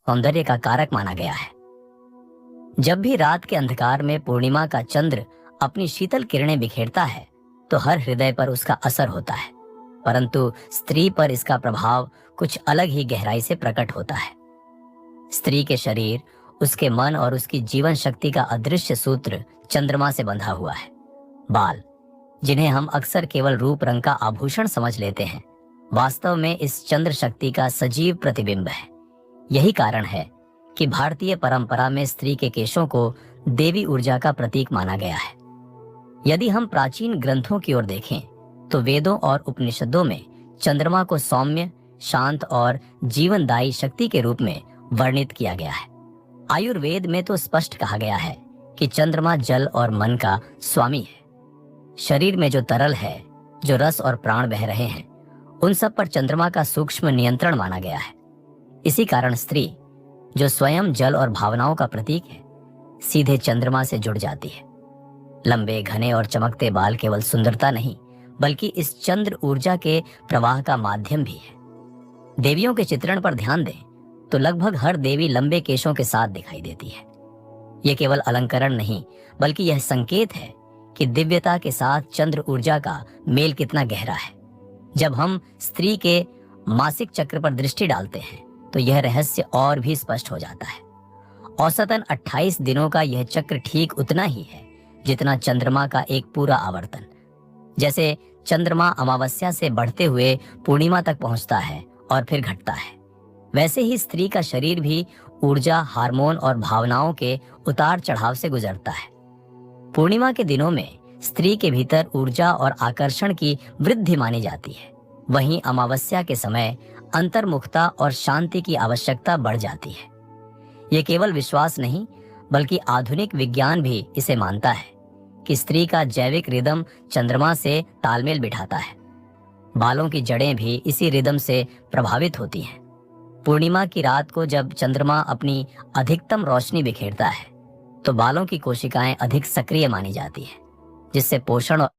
सौंदर्य का कारक माना गया है। जब भी रात के अंधकार में पूर्णिमा का चंद्र अपनी शीतल किरणें बिखेरता है तो हर हृदय पर उसका असर होता है, परंतु स्त्री पर इसका प्रभाव कुछ अलग ही गहराई से प्रकट होता है। स्त्री के शरीर, उसके मन और उसकी जीवन शक्ति का अदृश्य सूत्र चंद्रमा से बंधा हुआ है। बाल, जिन्हें हम अक्सर केवल रूप रंग का आभूषण समझ लेते हैं, वास्तव में इस चंद्र शक्ति का सजीव प्रतिबिंब है। यही कारण है कि भारतीय परंपरा में स्त्री के केशों को देवी ऊर्जा का प्रतीक माना गया है। यदि हम प्राचीन ग्रंथों की ओर देखें तो वेदों और उपनिषदों में चंद्रमा को सौम्य, शांत और जीवनदायी शक्ति के रूप में वर्णित किया गया है। आयुर्वेद में तो स्पष्ट कहा गया है कि चंद्रमा जल और मन का स्वामी है। शरीर में जो तरल है, जो रस और प्राण बह रहे हैं, उन सब पर चंद्रमा का सूक्ष्म नियंत्रण माना गया है। इसी कारण स्त्री, जो स्वयं जल और भावनाओं का प्रतीक है, सीधे चंद्रमा से जुड़ जाती है। लंबे, घने और चमकते बाल केवल सुंदरता नहीं, बल्कि इस चंद्र ऊर्जा के प्रवाह का माध्यम भी है। देवियों के चित्रण पर ध्यान दें तो लगभग हर देवी लंबे केशों के साथ दिखाई देती है। यह केवल अलंकरण नहीं, बल्कि यह संकेत है कि दिव्यता के साथ चंद्र ऊर्जा का मेल कितना गहरा है। जब हम स्त्री के मासिक चक्र पर दृष्टि डालते हैं तो यह रहस्य और भी स्पष्ट हो जाता है। औसतन 28 दिनों का यह चक्र ठीक उतना ही है जितना चंद्रमा का एक पूरा आवर्तन। जैसे चंद्रमा अमावस्या से बढ़ते हुए पूर्णिमा तक पहुंचता है और फिर घटता है, वैसे ही स्त्री का शरीर भी ऊर्जा, हार्मोन और भावनाओं के उतार चढ़ाव से गुजरता है। पूर्णिमा के दिनों में स्त्री के भीतर ऊर्जा और आकर्षण की वृद्धि मानी जाती है। वहीं अमावस्या के समय अंतर्मुखता और शांति की आवश्यकता बढ़ जाती है। ये केवल विश्वास नहीं, बल्कि आधुनिक विज्ञान भी इसे मानता है कि स्त्री का जैविक रिदम चंद्रमा से तालमेल बिठाता है। बालों की जड़ें भी इसी रिदम से प्रभावित होती हैं। पूर्णिमा की रात को जब चंद्रमा अपनी अधिकतम रोशनी बिखेरता है तो बालों की कोशिकाएं अधिक सक्रिय मानी जाती हैं, जिससे पोषण और